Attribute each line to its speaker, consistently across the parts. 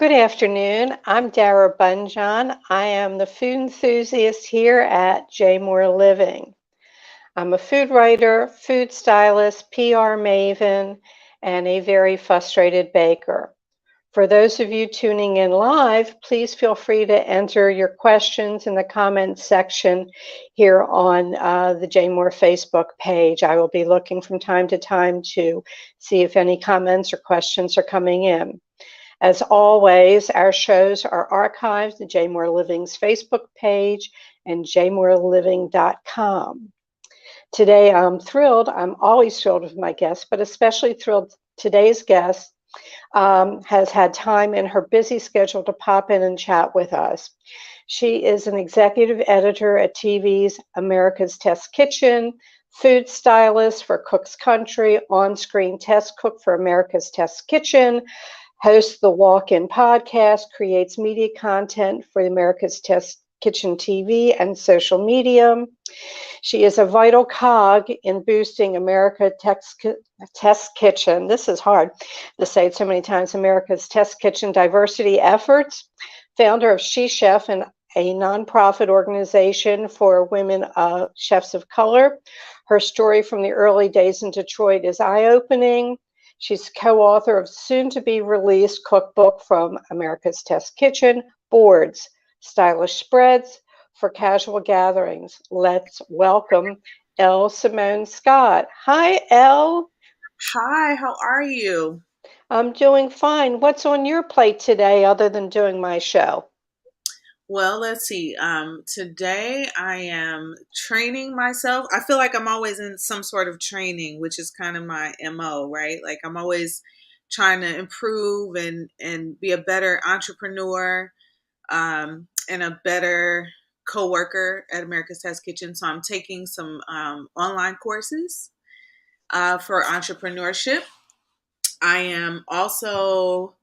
Speaker 1: Good afternoon. I'm Dara Bunjon. I am the food enthusiast here at J Moore Living. I'm a food writer, food stylist, PR maven, and a very frustrated baker. For those of you tuning in live, please feel free to enter your questions in the comments section here on the J Moore Facebook page. I will be looking from time to time to see if any comments or questions are coming in. As always, our shows are archived at J Moore Living's Facebook page and jmooreliving.com. Today, I'm always thrilled with my guest, but especially thrilled today's guest has had time in her busy schedule to pop in and chat with us. She is an executive editor at TV's America's Test Kitchen, food stylist for Cook's Country, on-screen test cook for America's Test Kitchen, hosts the Walk-In podcast, creates media content for America's Test Kitchen TV and social media. She is a vital cog in boosting Test Kitchen. This is hard to say it so many times. America's Test Kitchen diversity efforts. Founder of SheChef, a nonprofit organization for women chefs of color. Her story from the early days in Detroit is eye-opening. She's co-author of soon-to-be-released cookbook from America's Test Kitchen, Boards, Stylish Spreads for Casual Gatherings. Let's welcome Elle Simone Scott. Hi, Elle.
Speaker 2: Hi, how are you?
Speaker 1: I'm doing fine. What's on your plate today other than doing my show?
Speaker 2: Well, let's see. Today I am training myself. I feel like I'm always in some sort of training, which is kind of my MO, right? Like I'm always trying to improve and be a better entrepreneur, and a better coworker at America's Test Kitchen. So I'm taking some online courses for entrepreneurship. I am also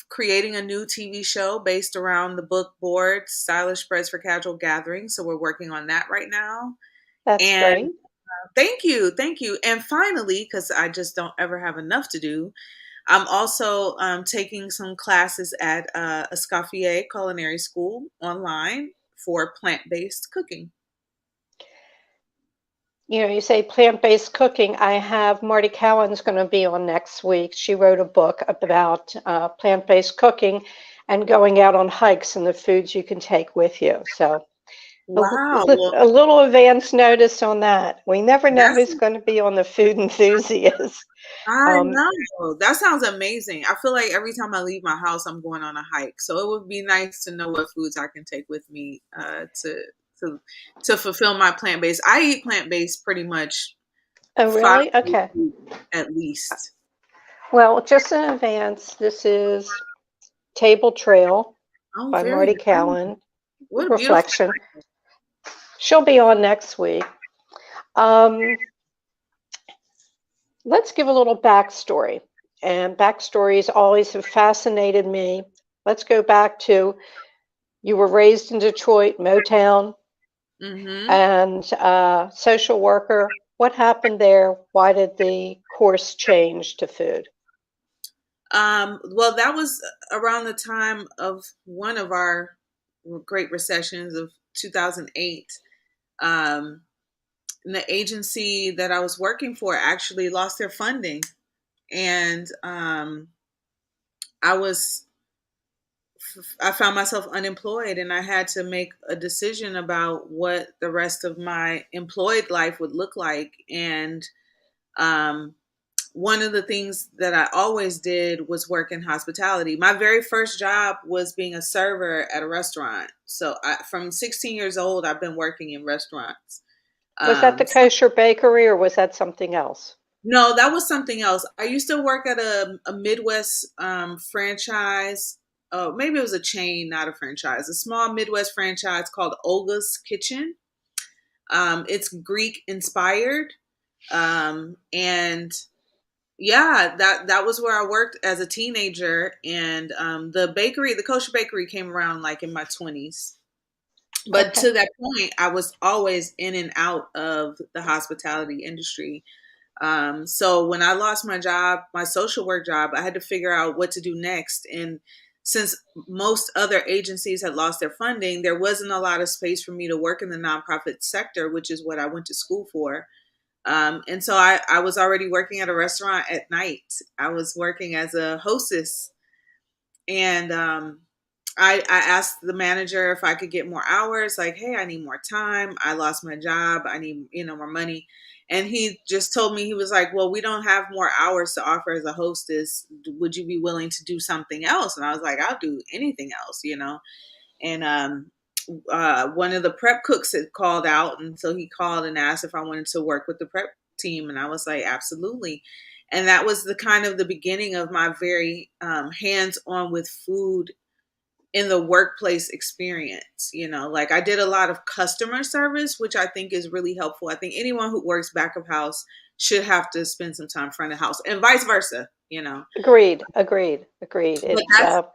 Speaker 2: creating a new TV show based around the book Board, Stylish Spreads for Casual Gatherings. So we're working on that right now.
Speaker 1: That's
Speaker 2: And
Speaker 1: great.
Speaker 2: thank you, thank you. And finally, because I just don't ever have enough to do, I'm also taking some classes at Escoffier Culinary School online for plant-based cooking.
Speaker 1: You know, you say plant-based cooking. I have Marty Cowan's going to be on next week. She wrote a book about plant-based cooking and going out on hikes and the foods you can take with you. So
Speaker 2: Wow, well,
Speaker 1: a little advance notice on that. We never know
Speaker 2: that's
Speaker 1: who's going to be on the Food Enthusiast.
Speaker 2: I
Speaker 1: Um,
Speaker 2: know. That sounds amazing. I feel like every time I leave my house, I'm going on a hike. So it would be nice to know what foods I can take with me to to fulfill my plant based. I eat plant based pretty much
Speaker 1: oh,
Speaker 2: five
Speaker 1: really?
Speaker 2: days
Speaker 1: Okay.
Speaker 2: a week at least.
Speaker 1: Well, just in advance, this is Table Trail
Speaker 2: Oh,
Speaker 1: by
Speaker 2: very
Speaker 1: Marty
Speaker 2: nice.
Speaker 1: Cowan.
Speaker 2: What a beautiful.
Speaker 1: Reflection. She'll be on next week. Um, let's give a little backstory. And backstories always have fascinated me. Let's go back to you were raised in Detroit, Motown,
Speaker 2: Hmm.
Speaker 1: and social worker. What happened there? Why did the course change to food?
Speaker 2: Well, that was around the time of one of our great recessions of 2008. Um, and the agency that I was working for actually lost their funding, and I was I found myself unemployed, and I had to make a decision about what the rest of my employed life would look like. And um, one of the things that I always did was work in hospitality. My very first job was being a server at a restaurant. So from 16 years old, I've been working in restaurants.
Speaker 1: Was that the
Speaker 2: So
Speaker 1: kosher bakery or was that something else?
Speaker 2: no, that was something else. I used to work at a Midwest franchise. Oh, maybe it was a chain, not a franchise. A small Midwest franchise called Olga's Kitchen. It's Greek inspired, and yeah, that was where I worked as a teenager. And the kosher bakery, came around like in my 20s. But
Speaker 1: Okay.
Speaker 2: to that point, I was always in and out of the hospitality industry. So when I lost my job, my social work job, I had to figure out what to do next. And since most other agencies had lost their funding, there wasn't a lot of space for me to work in the nonprofit sector, which is what I went to school for. And so I was already working at a restaurant at night. I was working as a hostess, and I asked the manager if I could get more hours. Like, hey, I need more time. I lost my job. I need, more money. And he just told me, he was like, well, we don't have more hours to offer as a hostess. Would you be willing to do something else? And I was like, I'll do anything else. And one of the prep cooks had called out, and so he called and asked if I wanted to work with the prep team, and I was like, absolutely. And that was the kind of the beginning of my very hands-on with food in the workplace experience. Like I did a lot of customer service, which I think is really helpful. I think anyone who works back of house should have to spend some time front of house, and vice versa.
Speaker 1: Agreed, agreed, agreed.
Speaker 2: But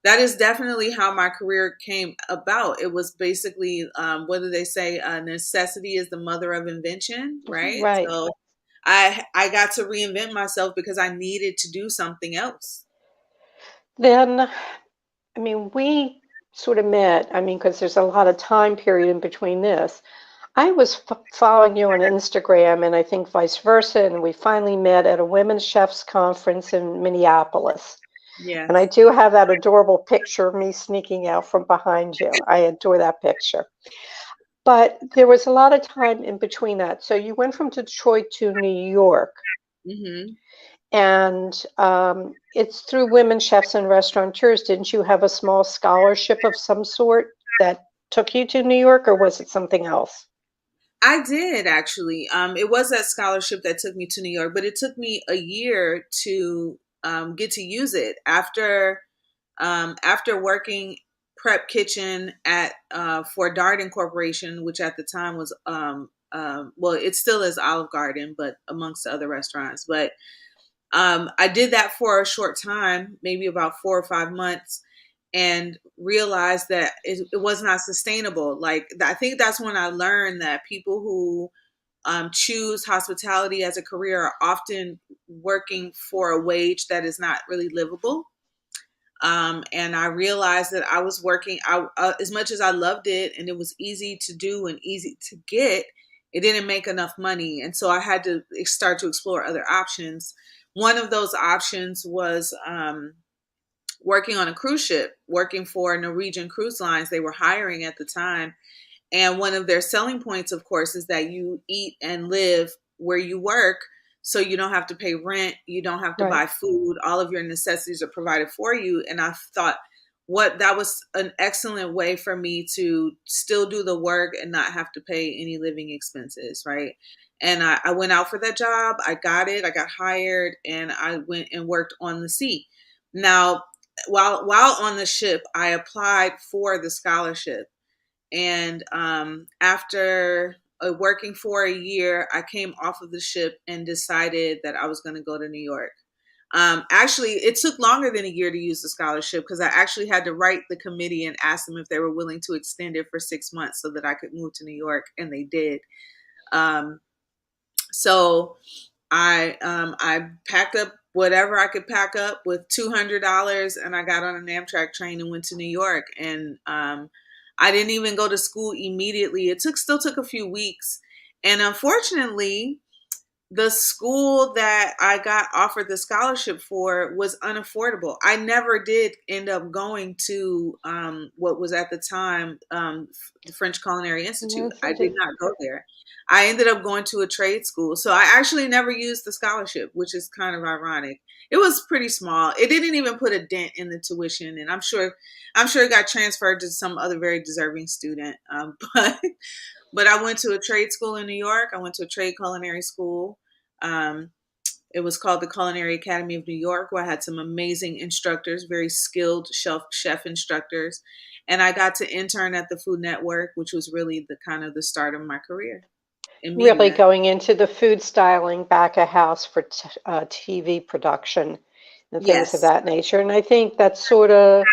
Speaker 2: that is definitely how my career came about. It was basically, what do they say? Necessity is the mother of invention, right?
Speaker 1: Right.
Speaker 2: So I got to reinvent myself because I needed to do something else.
Speaker 1: Then, I mean, we sort of met, because there's a lot of time period in between this. I was following you on Instagram and I think vice versa, and we finally met at a women's chefs conference in Minneapolis. And I
Speaker 2: Yes.
Speaker 1: do have that adorable picture of me sneaking out from behind you. I adore that picture. But there was a lot of time in between that. So you went from Detroit to New York,
Speaker 2: Hmm.
Speaker 1: and it's through women chefs and restaurateurs. Didn't you have a small scholarship of some sort that took you to New York, or was it something else?
Speaker 2: I did actually. It was that scholarship that took me to New York, but it took me a year to get to use it after working prep kitchen at for Darden Corporation, which at the time was well, it still is Olive Garden, but amongst the other restaurants. But I did that for a short time, maybe about 4 or 5 months, and realized that it was not sustainable. Like I think that's when I learned that people who choose hospitality as a career are often working for a wage that is not really livable. And I realized that I was working as much as I loved it and it was easy to do and easy to get, it didn't make enough money. And so I had to start to explore other options. One of those options was working on a cruise ship, working for Norwegian Cruise Lines. They were hiring at the time. And one of their selling points, of course, is that you eat and live where you work. So you don't have to pay rent. You don't have to
Speaker 1: Right.
Speaker 2: buy food. All of your necessities are provided for you. And I thought that was an excellent way for me to still do the work and not have to pay any living expenses. Right. And I went out for that job. I got it. I got hired and I went and worked on the sea. Now, while on the ship, I applied for the scholarship. And after working for a year, I came off of the ship and decided that I was going to go to New York. Actually, it took longer than a year to use the scholarship because I actually had to write the committee and ask them if they were willing to extend it for 6 months so that I could move to New York, and they did. Um, so I packed up whatever I could pack up with $200, and I got on an Amtrak train and went to New York. And I didn't even go to school immediately. It still took a few weeks, and unfortunately, the school that I got offered the scholarship for was unaffordable. I never did end up going to what was at the time the French Culinary Institute.
Speaker 1: Yes,
Speaker 2: I
Speaker 1: I
Speaker 2: did
Speaker 1: did.
Speaker 2: not go there. I ended up going to a trade school. So I actually never used the scholarship, which is kind of ironic. It was pretty small. It didn't even put a dent in the tuition, and I'm sure it got transferred to some other very deserving student. But I went to a trade school in New York. I went to a trade culinary school. Um, it was called the Culinary Academy of New York, where I had some amazing instructors, very skilled chef instructors. And I got to intern at the Food Network, which was really the kind of the start of my career in
Speaker 1: Really
Speaker 2: media.
Speaker 1: going into the food styling back of house for TV production and things of
Speaker 2: Yes.
Speaker 1: that nature. And I think that's sort of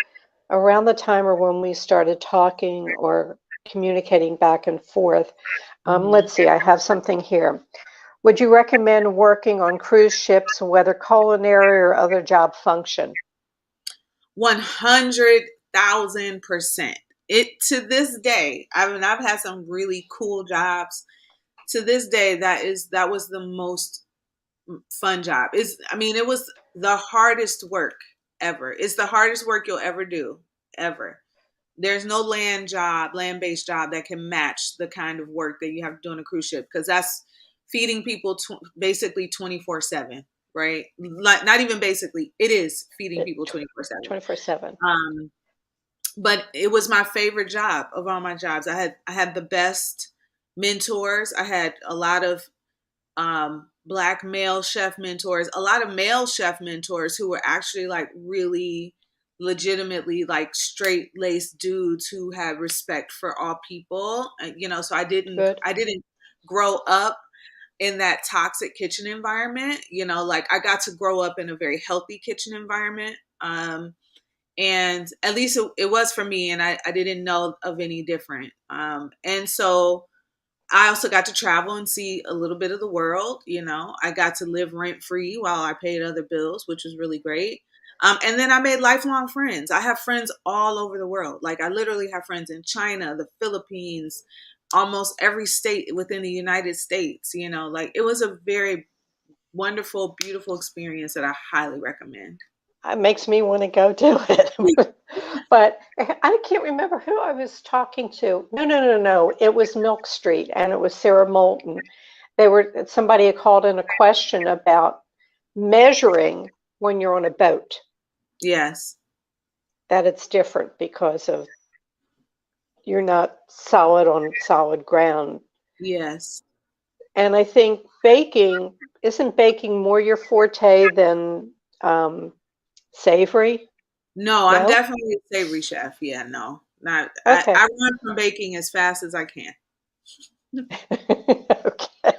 Speaker 1: around the time or when we started talking or communicating back and forth.
Speaker 2: Hmm.
Speaker 1: Let's see, I have something here. Would you recommend working on cruise ships, whether culinary or other job function?
Speaker 2: 100,000%. It to this day, I mean, I've had some really cool jobs. To this day, that was the most fun job. I mean, it was the hardest work ever. It's the hardest work you'll ever do, ever. There's no land-based job that can match the kind of work that you have to do on a cruise ship, because that's feeding people basically 24/7, right? Like, not even basically, it is feeding people 24/7.
Speaker 1: 24/7.
Speaker 2: But it was my favorite job of all my jobs. I had the best mentors. I had a lot of black male chef mentors, a lot of male chef mentors who were actually like really legitimately like straight laced dudes who had respect for all people. So
Speaker 1: Good.
Speaker 2: I didn't grow up in that toxic kitchen environment. Like, I got to grow up in a very healthy kitchen environment. And at least it was for me, and I didn't know of any different. And so I also got to travel and see a little bit of the world. I got to live rent free while I paid other bills, which was really great. And then I made lifelong friends. I have friends all over the world. Like, I literally have friends in China, the Philippines, almost every state within the United States. Like, it was a very wonderful, beautiful experience that I highly recommend.
Speaker 1: It makes me want to go do it. But I can't remember who I was talking to. No, no, no, no. It was Milk Street, and it was Sarah Moulton. Somebody had called in a question about measuring when you're on a boat,
Speaker 2: Yes.
Speaker 1: that it's different because of you're not solid on solid ground.
Speaker 2: Yes.
Speaker 1: And I think isn't baking more your forte than savory?
Speaker 2: No, I'm
Speaker 1: No?
Speaker 2: definitely a savory chef. Yeah, no, not. I
Speaker 1: Okay.
Speaker 2: run from baking as fast as I can.
Speaker 1: Okay.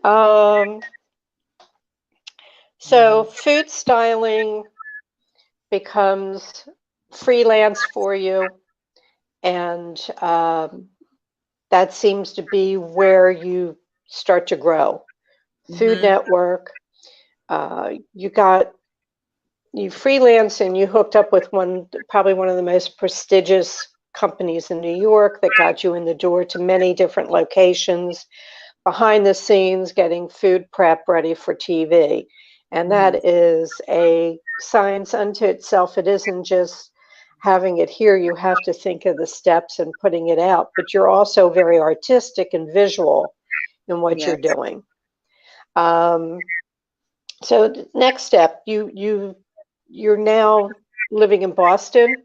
Speaker 1: Um, so food styling becomes freelance for you, and that seems to be where you start to grow. Food
Speaker 2: Mm-hmm.
Speaker 1: Network, you got you freelance and you hooked up with probably one of the most prestigious companies in New York that got you in the door to many different locations, behind the scenes, getting food prep ready for TV. And
Speaker 2: Mm-hmm.
Speaker 1: that is a science unto itself. It isn't just having it here, you have to think of the steps and putting it out, but you're also very artistic and visual in what you're
Speaker 2: Yes.
Speaker 1: doing. Um, so next step, you're now living in Boston.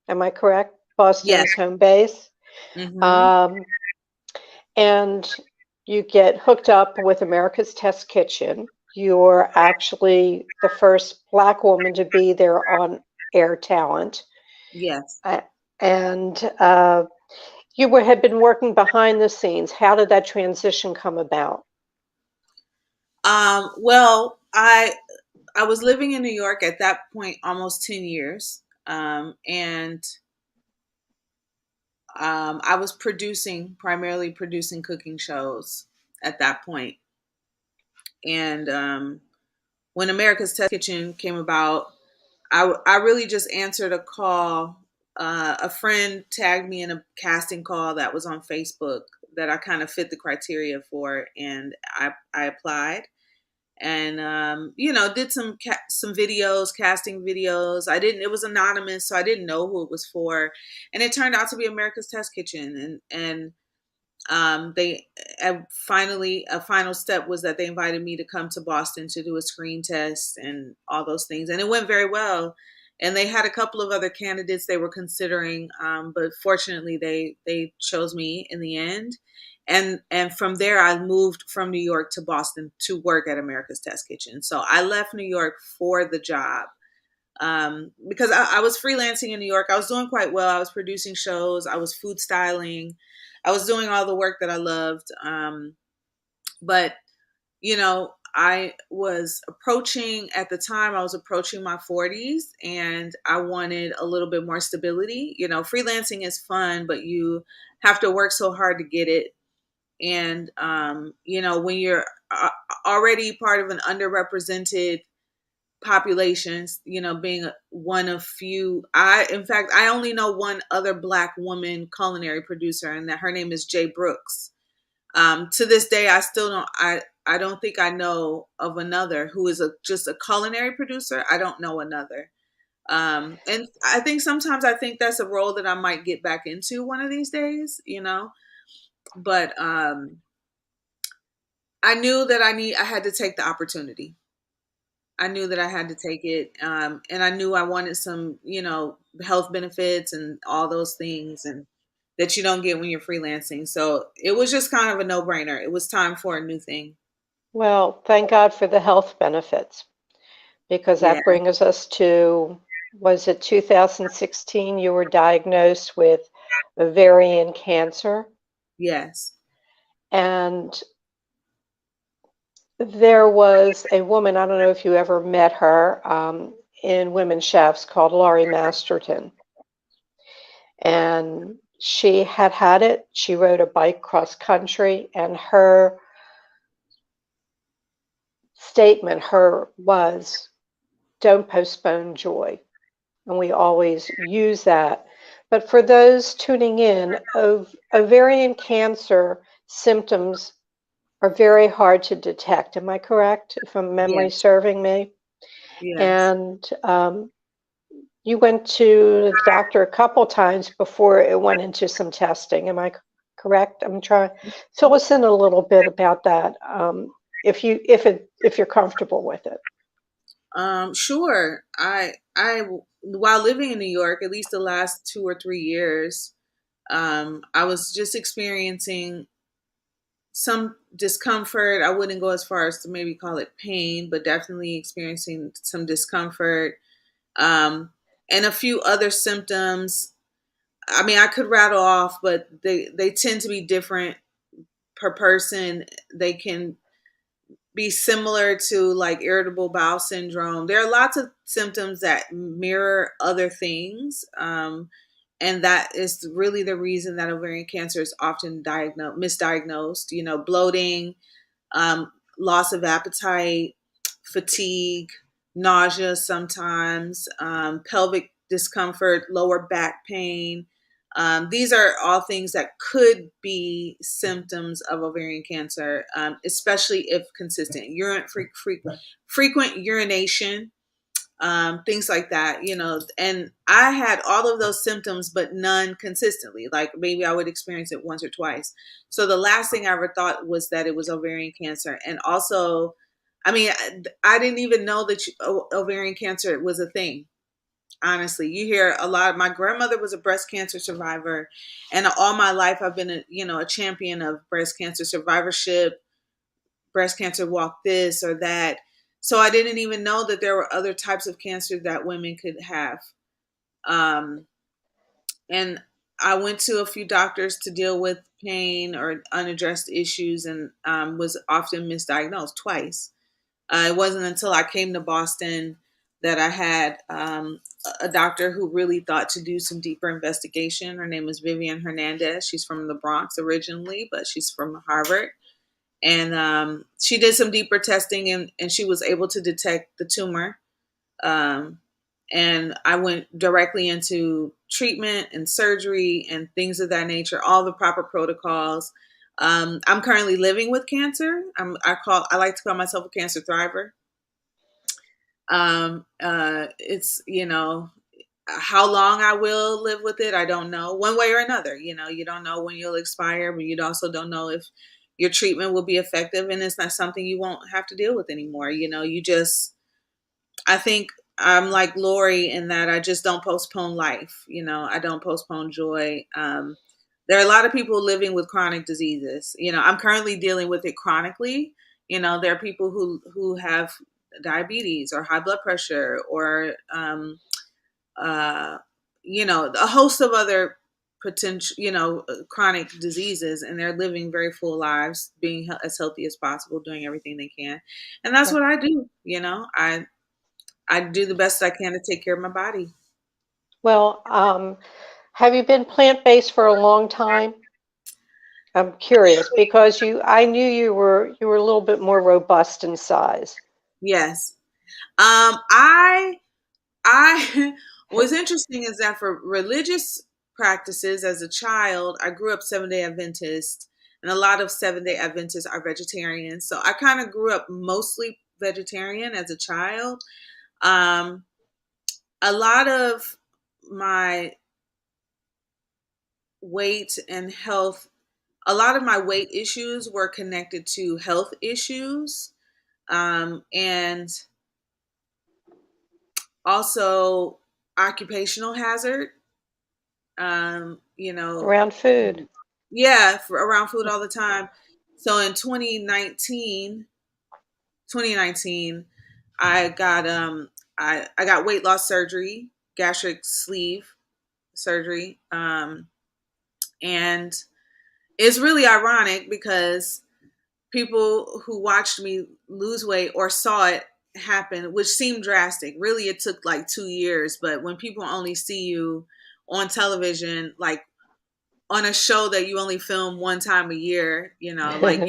Speaker 1: Am I correct? Boston
Speaker 2: Yes.
Speaker 1: is home base.
Speaker 2: Mm-hmm.
Speaker 1: Um, and you get hooked up with America's Test Kitchen. You're actually the first Black woman to be there on air talent.
Speaker 2: Yes.
Speaker 1: Uh, and had been working behind the scenes. How did that transition come about?
Speaker 2: Well, I was living in New York at that point almost 10 years. And I was primarily producing cooking shows at that point. And when America's Test Kitchen came about, I really just answered a call. A friend tagged me in a casting call that was on Facebook that I kind of fit the criteria for, and I applied, and did some videos, casting videos. I didn't. It was anonymous, so I didn't know who it was for, and it turned out to be America's Test Kitchen, and they finally a final step was that they invited me to come to Boston to do a screen test and all those things, and it went very well. And they had a couple of other candidates they were considering, but fortunately they chose me in the end. And from there I moved from New York to Boston to work at America's Test Kitchen. So I left New York for the job, because I was freelancing in New York. I was doing quite well. I was producing shows. I was food styling. I was doing all the work that I loved. But, I was at the time, I was approaching my 40s, and I wanted a little bit more stability. Freelancing is fun, but you have to work so hard to get it. And when you're already part of an underrepresented populations, being one of few. In fact, I only know one other Black woman culinary producer, and that her name is Jay Brooks. To this day, I still don't. I don't think I know of another who is just a culinary producer. I don't know another. And I think sometimes I think that's a role that I might get back into one of these days. But I knew that I had to take the opportunity. I knew that I had to take it, and I knew I wanted some, health benefits and all those things, and that you don't get when you're freelancing. So it was just kind of a no-brainer. It was time for a new thing.
Speaker 1: Well, thank God for the health benefits, because
Speaker 2: Yeah.
Speaker 1: that brings us to, was it 2016 you were diagnosed with ovarian cancer?
Speaker 2: Yes.
Speaker 1: And there was a woman, I don't know if you ever met her, in Women Chefs, called Laurie Masterton. And she had had it. She rode a bike cross country, and her statement, her was, don't postpone joy. And we always use that. But for those tuning in, ovarian cancer symptoms are very hard to detect. Am I correct, if I'm memory
Speaker 2: Yes.
Speaker 1: serving me?
Speaker 2: Yes.
Speaker 1: And you went to the doctor a couple times before it went into some testing. Am I correct? I'm trying. Fill us in a little bit about that, if you're comfortable with it.
Speaker 2: Sure. While living in New York, at least the last 2 or 3 years, I was just experiencing some discomfort. I wouldn't go as far as to maybe call it pain, but definitely experiencing some discomfort, um, and a few other symptoms. I mean, I could rattle off, but they tend to be different per person. They can be similar to like irritable bowel syndrome. There are lots of symptoms that mirror other things. And that is really the reason that ovarian cancer is often misdiagnosed. Bloating, loss of appetite, fatigue, nausea sometimes, pelvic discomfort, lower back pain. These are all things that could be symptoms of ovarian cancer, especially if consistent. Frequent urination, things like that. And I had all of those symptoms, but none consistently. Like maybe I would experience it once or twice. So the last thing I ever thought was that it was ovarian cancer. And also, I mean, I didn't even know that ovarian cancer was a thing. Honestly, you hear a lot. My grandmother was a breast cancer survivor, and all my life I've been a champion of breast cancer survivorship, breast cancer walk this or that. So I didn't even know that there were other types of cancer that women could have. Um, and I went to a few doctors to deal with pain or unaddressed issues, and was often misdiagnosed twice. It wasn't until I came to Boston that I had a doctor who really thought to do some deeper investigation. Her name is Vivian Hernandez. She's from the Bronx originally, but she's from Harvard. And she did some deeper testing, and she was able to detect the tumor. Um, and I went directly into treatment and surgery and things of that nature, all the proper protocols. I'm currently living with cancer. I like to call myself a cancer thriver. It's how long I will live with it, I don't know. One way or another, you don't know when you'll expire, but you also don't know if your treatment will be effective, and it's not something you won't have to deal with anymore. I think I'm like Lori in that I just don't postpone life. I don't postpone joy. There are a lot of people living with chronic diseases. I'm currently dealing with it chronically. There are people who have diabetes or high blood pressure or uh, a host of other potential, chronic diseases, and they're living very full lives, being as healthy as possible, doing everything they can. And that's what I do. I do the best I can to take care of my body.
Speaker 1: Well, have you been plant-based for a long time? I'm curious because I knew you were a little bit more robust in size.
Speaker 2: Yes. I what's interesting is that for religious practices as a child, I grew up Seventh-day Adventist, and a lot of Seventh-day Adventists are vegetarians. So I kind of grew up mostly vegetarian as a child. Um, a lot of my weight and health, a lot of my weight issues were connected to health issues, and also occupational hazard. You know,
Speaker 1: Around food.
Speaker 2: yeah, for around food all the time. So in 2019, I got I got weight loss surgery, gastric sleeve surgery. And it's really ironic because people who watched me lose weight or saw it happen, which seemed drastic, really it took like 2 years, but when people only see you on television, like on a show that you only film one time a year, like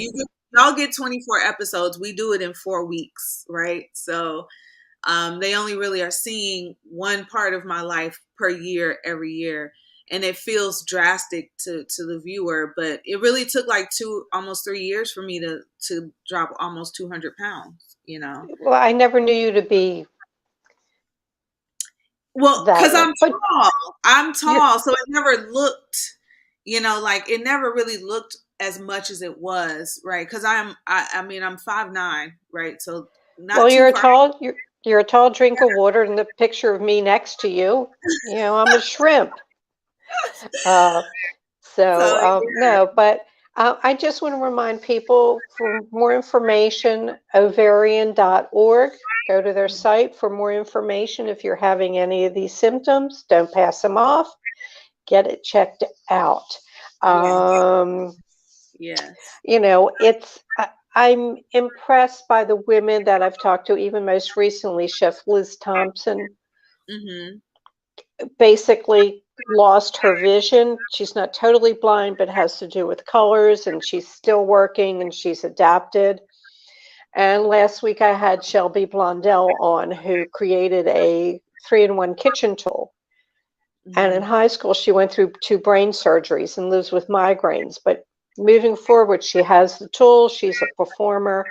Speaker 2: y'all get 24 episodes. We do it in 4 weeks, right? So they only really are seeing one part of my life per year, every year. And it feels drastic to the viewer, but it really took like almost 3 years for me to drop almost 200 pounds.
Speaker 1: Well, I never knew you to be
Speaker 2: Well,
Speaker 1: that
Speaker 2: because
Speaker 1: way, but
Speaker 2: I'm
Speaker 1: you
Speaker 2: tall, so it never looked, like it never really looked as much as it was, right? Because I mean, I'm 5'9", right? So
Speaker 1: well,
Speaker 2: not too far.
Speaker 1: you're a tall drink of water, and the picture of me next to you, I'm a shrimp. Uh,
Speaker 2: So
Speaker 1: no, but I just want to remind people for more information, ovarian.org. Go to their site for more information. If you're having any of these symptoms, don't pass them off. Get it checked out.
Speaker 2: yes,
Speaker 1: Um,
Speaker 2: yes.
Speaker 1: I'm impressed by the women that I've talked to, even most recently, Chef Liz Thompson
Speaker 2: Hmm.
Speaker 1: basically lost her vision. She's not totally blind, but has to do with colors, and she's still working and she's adapted. And last week I had Shelby Blondell on, who created a 3-in-1 kitchen tool. And in
Speaker 2: Hmm.
Speaker 1: high school, she went through 2 brain surgeries and lives with migraines. But moving forward, she has the tools, she's a performer,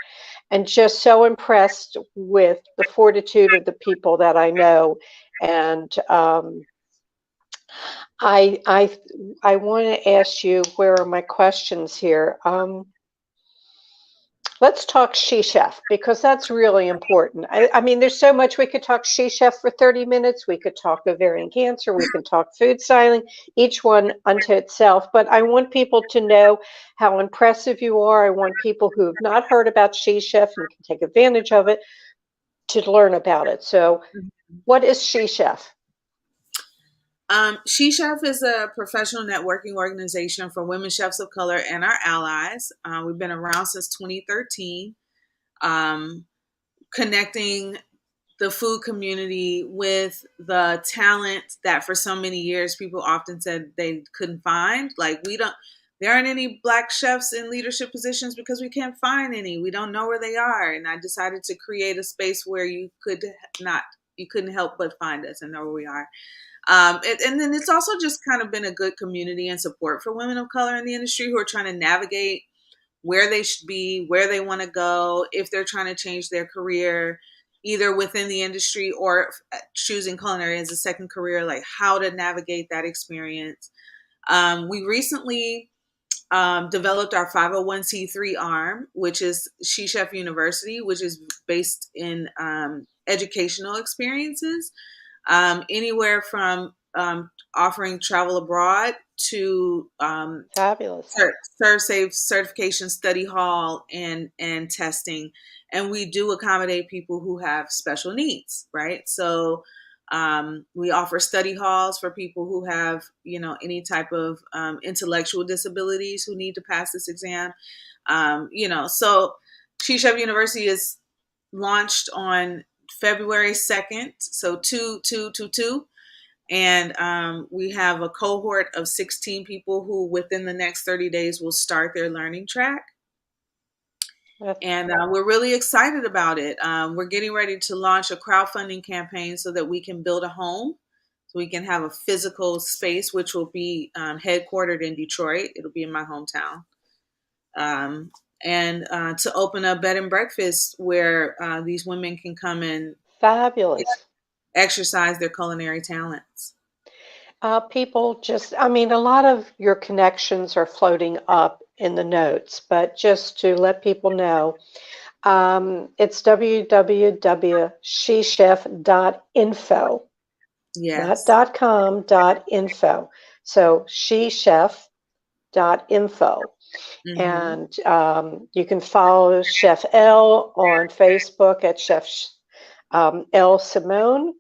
Speaker 1: and just so impressed with the fortitude of the people that I know. And I I I want to ask you, where are my questions here? Let's talk SheChef because that's really important. I mean, there's so much we could talk SheChef for 30 minutes. We could talk ovarian cancer. We can talk food styling, each one unto itself. But I want people to know how impressive you are. I want people who have not heard about SheChef and can take advantage of it to learn about it. So, what is SheChef?
Speaker 2: SheChef is a professional networking organization for women chefs of color and our allies. We've been around since 2013, um, connecting the food community with the talent that for so many years people often said they couldn't find. Like there aren't any Black chefs in leadership positions because we can't find any. We don't know where they are. And I decided to create a space where you couldn't help but find us and know where we are. And then it's also just kind of been a good community and support for women of color in the industry who are trying to navigate where they should be, where they want to go, if they're trying to change their career, either within the industry or choosing culinary as a second career, like how to navigate that experience. We recently developed our 501c3 arm, which is SheChef University, which is based in educational experiences, anywhere from offering travel abroad to
Speaker 1: Fabulous.
Speaker 2: serve certification study hall and testing. And we do accommodate people who have special needs, right? So we offer study halls for people who have any type of intellectual disabilities who need to pass this exam. So SheChef University is launched on February 2nd, so 2/2/2/2. And we have a cohort of 16 people who within the next 30 days will start their learning track.
Speaker 1: That-
Speaker 2: And we're really excited about it. We're getting ready to launch a crowdfunding campaign so that we can build a home, so we can have a physical space, which will be headquartered in Detroit. It'll be in my hometown. And to open a bed and breakfast where these women can come and
Speaker 1: Fabulous.
Speaker 2: exercise their culinary talents.
Speaker 1: People just, I mean, a lot of your connections are floating up in the notes, but just to let people know, it's www.shechef.info,
Speaker 2: Yes.
Speaker 1: not .com, .info. So shechef.info.
Speaker 2: Mm-hmm.
Speaker 1: And you can follow Chef Elle on Facebook at Chef Elle Simone.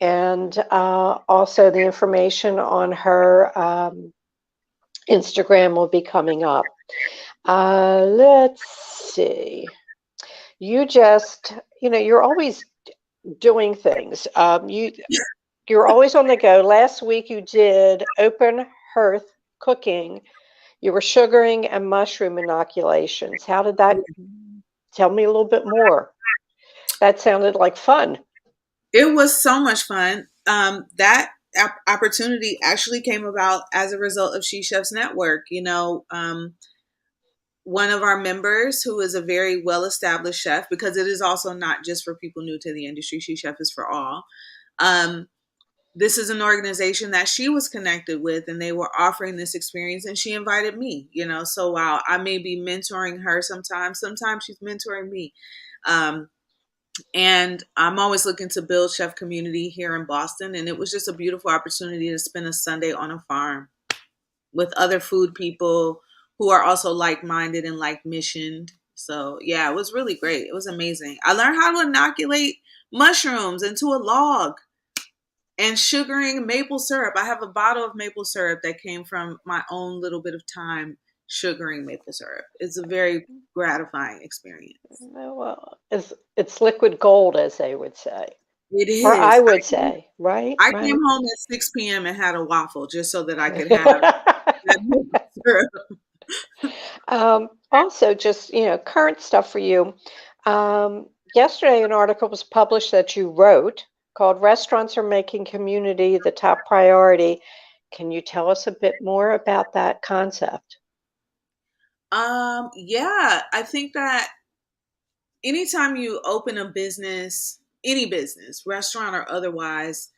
Speaker 1: And also the information on her Instagram will be coming up. Let's see. You just, you're always doing things. You're always on the go. Last week you did open hearth cooking. You were sugaring and mushroom inoculations. How did that? Tell me a little bit more. That sounded like fun.
Speaker 2: It was so much fun. That opportunity actually came about as a result of SheChef's network. One of our members, who is a very well established chef, because it is also not just for people new to the industry, SheChef is for all. Um, this is an organization that she was connected with, and they were offering this experience, and she invited me. So while I may be mentoring her sometimes she's mentoring me. And I'm always looking to build chef community here in Boston. And it was just a beautiful opportunity to spend a Sunday on a farm with other food people who are also like-minded and like-missioned. So yeah, it was really great. It was amazing. I learned how to inoculate mushrooms into a log and sugaring maple syrup. I have a bottle of maple syrup that came from my own little bit of time sugaring maple syrup. It's a very gratifying experience.
Speaker 1: Well, it's liquid gold, as they would say,
Speaker 2: It
Speaker 1: or I
Speaker 2: is.
Speaker 1: would say, right?
Speaker 2: I came
Speaker 1: Right.
Speaker 2: home at 6 p.m. and had a waffle just so that I could have that maple syrup.
Speaker 1: Also, just current stuff for you. Yesterday, an article was published that you wrote called "Restaurants Are Making Community the Top Priority." Can you tell us a bit more about that concept?
Speaker 2: Yeah, I think that anytime you open a business, any business, restaurant or otherwise,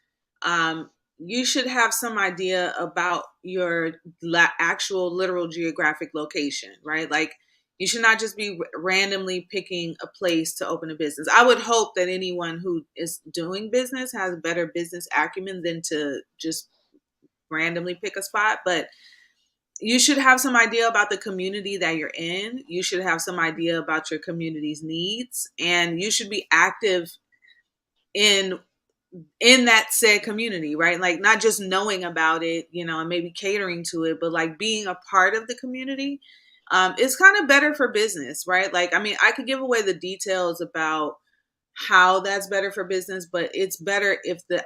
Speaker 2: um, you should have some idea about your actual literal geographic location, right? Like you should not just be randomly picking a place to open a business. I would hope that anyone who is doing business has better business acumen than to just randomly pick a spot, but you should have some idea about the community that you're in. You should have some idea about your community's needs, and you should be active in that said community, right? Like not just knowing about it, and maybe catering to it, but like being a part of the community. It's kind of better for business, right? Like, I mean, I could give away the details about how that's better for business, but it's better if the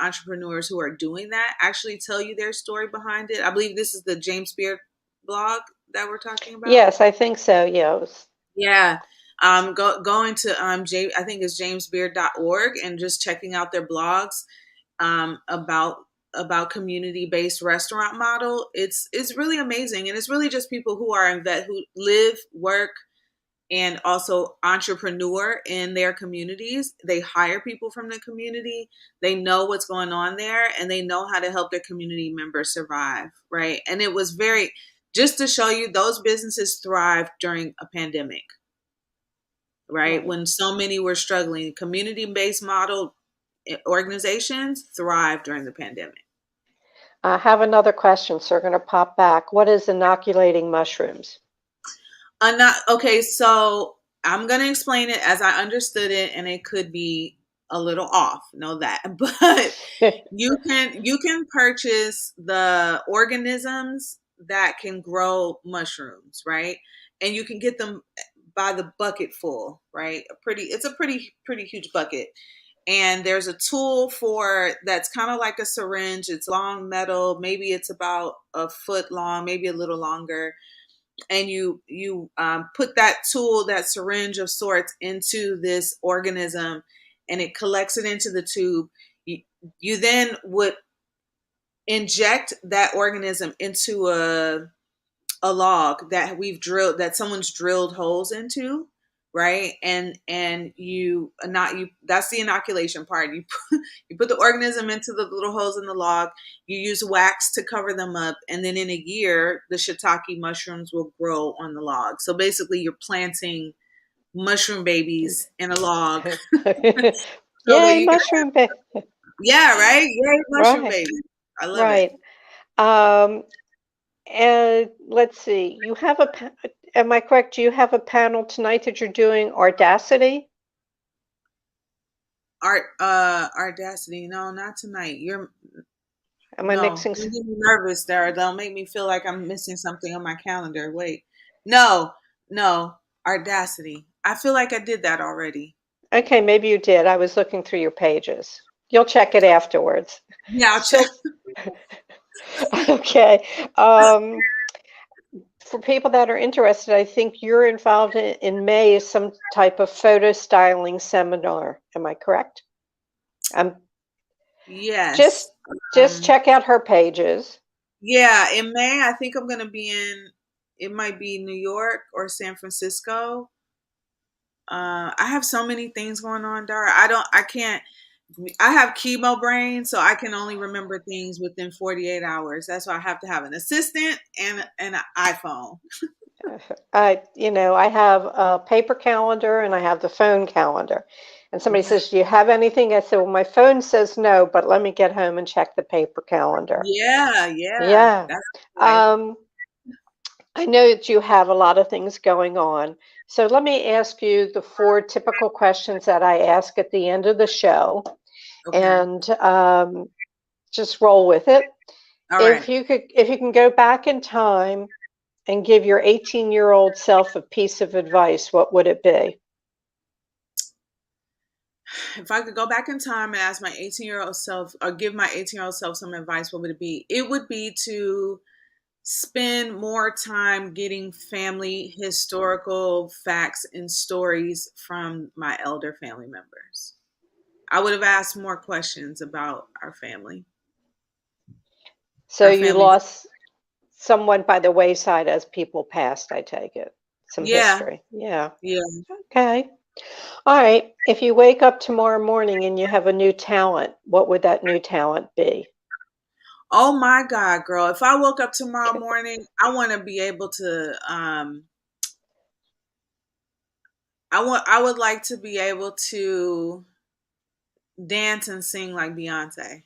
Speaker 2: entrepreneurs who are doing that actually tell you their story behind it. I believe this is the James Beard blog that we're talking about.
Speaker 1: Yes, I think so. Yes.
Speaker 2: Yeah. Going to I think it's jamesbeard.org and just checking out their blogs about community-based restaurant model. It's really amazing, and it's really just people who are who live, work, and also entrepreneur in their communities. They hire people from the community. They know what's going on there, and they know how to help their community members survive, right? And it was very, just to show you, those businesses thrived during a pandemic, right?
Speaker 1: Right.
Speaker 2: When so many were struggling, community-based model organizations thrived during the pandemic.
Speaker 1: I have another question, so we're going to pop back. What is inoculating mushrooms?
Speaker 2: Not okay. So I'm gonna explain it as I understood it, and it could be a little off. Know that, but you can purchase the organisms that can grow mushrooms, right? And you can get them by the bucket full, right? It's a pretty huge bucket, and there's a tool for that's kind of like a syringe. It's long metal, maybe it's about a foot long, maybe a little longer, and you put that tool, that syringe of sorts, into this organism, and it collects it into the tube. You then would inject that organism into a log that we've drilled, that someone's drilled holes into, right? And you not you that's the inoculation part. You put the organism into the little holes in the log. You use wax to cover them up, and then in a year the shiitake mushrooms will grow on the log. So basically you're planting mushroom babies in a log so that
Speaker 1: Yay,
Speaker 2: you can,
Speaker 1: mushroom ba
Speaker 2: yeah, right, yay, mushroom
Speaker 1: Right,
Speaker 2: babies. I love it.
Speaker 1: right. Um, and let's see. Am I correct? Do you have a panel tonight that you're doing Audacity?
Speaker 2: Audacity. No, not tonight. You're
Speaker 1: Am I
Speaker 2: No,
Speaker 1: mixing?
Speaker 2: you get me nervous there. They'll make me feel like I'm missing something on my calendar. Wait. No, no. Audacity. I feel like I did that already.
Speaker 1: Okay, maybe you did. I was looking through your pages. You'll check it afterwards.
Speaker 2: Yeah, I'll check.
Speaker 1: So, okay. Um, for people that are interested, I think you're involved in May some type of photo styling seminar. Am I correct? Um,
Speaker 2: Yes.
Speaker 1: just just
Speaker 2: Um,
Speaker 1: check out her pages.
Speaker 2: yeah, in May, I think I'm going to be in, it might be New York or San Francisco. I have so many things going on, Dara. I can't, I have chemo brain, so I can only remember things within 48 hours. That's why I have to have an assistant and an iPhone.
Speaker 1: I have a paper calendar and I have the phone calendar. And somebody
Speaker 2: Yeah.
Speaker 1: says, "Do you have anything?" I said, "Well, my phone says no, but let me get home and check the paper calendar."
Speaker 2: Yeah, yeah.
Speaker 1: Yeah.
Speaker 2: That's right.
Speaker 1: Um, I know that you have a lot of things going on. So let me ask you the four typical questions that I ask at the end of the show,
Speaker 2: Okay.
Speaker 1: and just roll with it.
Speaker 2: All right.
Speaker 1: If you can go back in time and give your 18-year-old self a piece of advice, what would it be?
Speaker 2: If I could go back in time and ask my 18-year-old self, or give my 18-year-old self some advice, what would it be? It would be to spend more time getting family historical facts and stories from my elder family members. I would have asked more questions about our family.
Speaker 1: So
Speaker 2: Our
Speaker 1: you
Speaker 2: family.
Speaker 1: lost someone by the wayside as people passed, I take it. Some
Speaker 2: Yeah.
Speaker 1: history. Yeah.
Speaker 2: Yeah.
Speaker 1: Okay. All right. If you wake up tomorrow morning and you have a new talent, what would that new talent be?
Speaker 2: Oh my God, girl. If I woke up tomorrow morning, I want to be able to I would like to be able to dance and sing like Beyonce.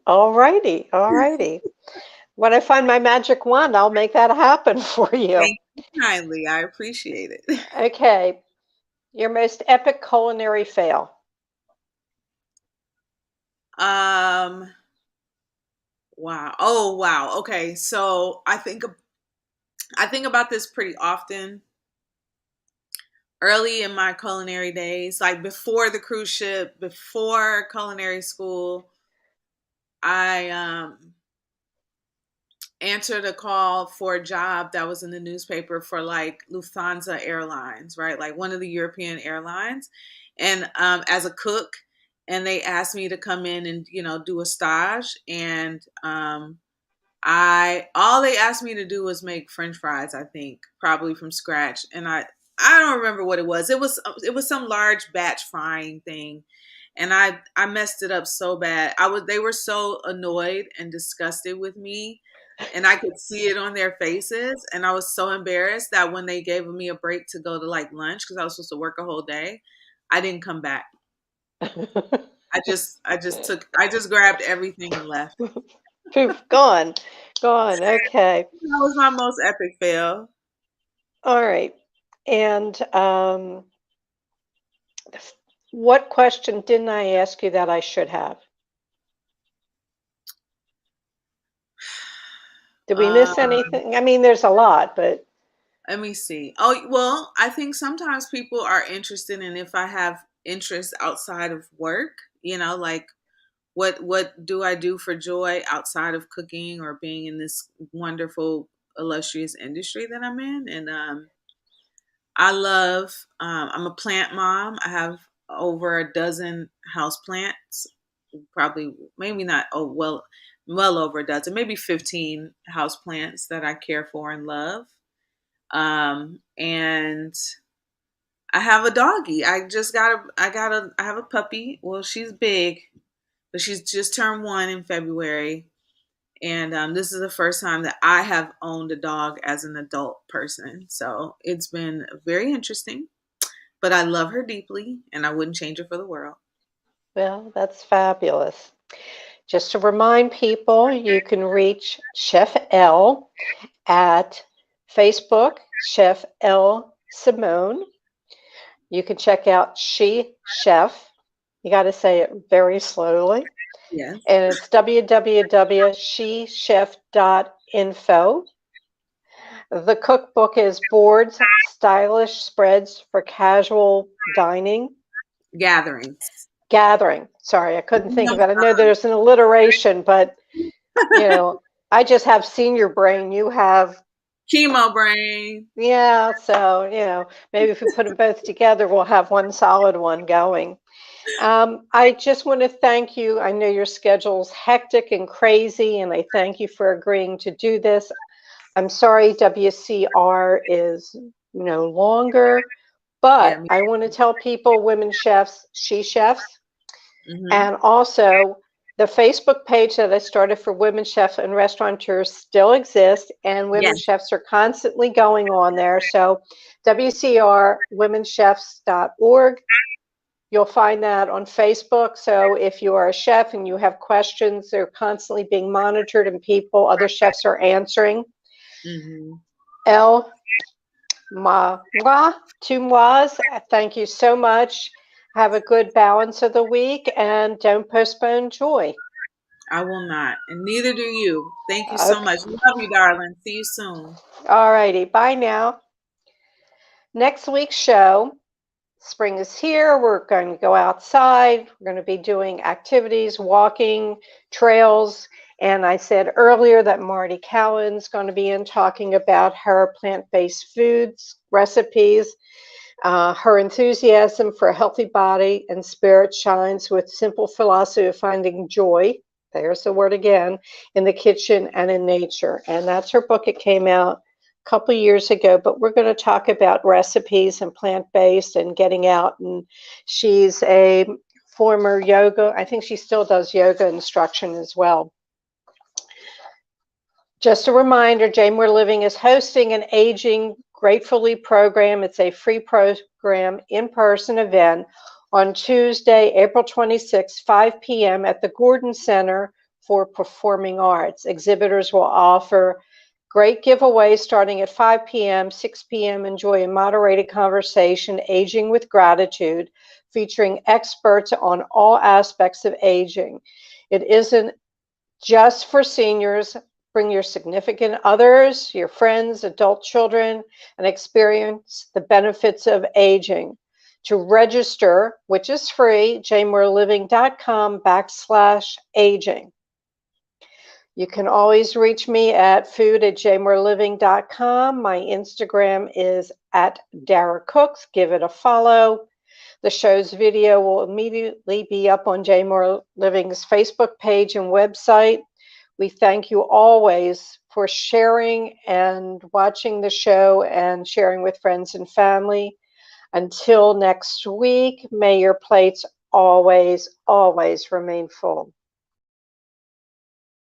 Speaker 1: All righty. All righty. When I find my magic wand, I'll make that happen for you.
Speaker 2: Thank you kindly. I appreciate it.
Speaker 1: Okay. Your most epic culinary fail.
Speaker 2: Um, wow. Oh, wow. Okay. So I think about this pretty often. Early in my culinary days, like before the cruise ship, before culinary school, I answered a call for a job that was in the newspaper for like Lufthansa Airlines, right? Like one of the European airlines, and as a cook. And they asked me to come in and do a stage, and I all they asked me to do was make French fries. I think probably from scratch, and I don't remember what it was. It was some large batch frying thing, and I messed it up so bad. They were so annoyed and disgusted with me, and I could see it on their faces, and I was so embarrassed that when they gave me a break to go to like lunch because I was supposed to work a whole day, I didn't come back. I just grabbed everything and left.
Speaker 1: Poof, gone. Gone. Okay.
Speaker 2: That was my most epic fail.
Speaker 1: All right. And what question didn't I ask you that I should have? Did we
Speaker 2: Uh,
Speaker 1: miss anything? I mean, there's a lot, but
Speaker 2: Let me see. Oh, well, I think sometimes people are interested in if I have interests outside of work, like what do I do for joy outside of cooking or being in this wonderful, illustrious industry that I'm in? And I love. I'm a plant mom. I have over a dozen house plants. Probably, maybe not. Oh, well over a dozen, maybe 15 house plants that I care for and love. And I have a doggy. I have a puppy. Well, she's big, but she's just turned 1 in February. And this is the first time that I have owned a dog as an adult person. So it's been very interesting, but I love her deeply and I wouldn't change her for the world.
Speaker 1: Well, that's fabulous. Just to remind people, you can reach Chef Elle at Facebook, Chef Elle Simone. You can check out SheChef. You got to say it very slowly.
Speaker 2: Yes.
Speaker 1: And it's www.shechef.info. The cookbook is Boards, Stylish Spreads for Casual Dining. Gathering. Sorry, I couldn't think of it. I know there's an alliteration, but, I just have senior brain. You have
Speaker 2: Chemo brain.
Speaker 1: Yeah, so, maybe if we put them both together, we'll have one solid one going. I just want to thank you. I know your schedule's hectic and crazy, and I thank you for agreeing to do this. I'm sorry WCR is no longer,
Speaker 2: Yeah.
Speaker 1: but I want to tell people, women chefs, SheChefs,
Speaker 2: Mm-hmm.
Speaker 1: and also the Facebook page that I started for women chefs and restaurateurs still exists, and women
Speaker 2: Yes.
Speaker 1: chefs are constantly going on there. So WCRWomenChefs.org. You'll find that on Facebook. So if you are a chef and you have questions, they're constantly being monitored and other chefs are answering.
Speaker 2: Mm-hmm.
Speaker 1: Elle Tumoise, thank you so much. Have a good balance of the week and don't postpone joy.
Speaker 2: I will not. And neither do you. Thank you so
Speaker 1: Okay.
Speaker 2: much. Love you, darling. See you soon.
Speaker 1: All righty. Bye now. Next week's show, spring is here. We're going to go outside. We're going to be doing activities, walking, trails. And I said earlier that Marty Cowan's going to be in talking about her plant-based foods, recipes. Her enthusiasm for a healthy body and spirit shines with simple philosophy of finding joy. There's the word again, in the kitchen and in nature. And that's her book. It came out a couple of years ago, but we're going to talk about recipes and plant-based and getting out. And she's a former yoga, I think she still does yoga instruction as well. Just a reminder, Jane We're Living is hosting an Aging Gratefully program. It's a free program, in-person event on Tuesday, April 26, 5 p.m. at the Gordon Center for Performing Arts. Exhibitors will offer great giveaways starting at 5 p.m., 6 p.m. Enjoy a moderated conversation, Aging with Gratitude, featuring experts on all aspects of aging. It isn't just for seniors. Bring your significant others, your friends, adult children, and experience the benefits of aging. To register, which is free, janemooreliving.com/aging. You can always reach me at food@janemooreliving.com. My Instagram is at Dara Cooks. Give it a follow. The show's video will immediately be up on Jane Moore Living's Facebook page and website. We thank you always for sharing and watching the show and sharing with friends and family. Until next week, may your plates always, always remain full.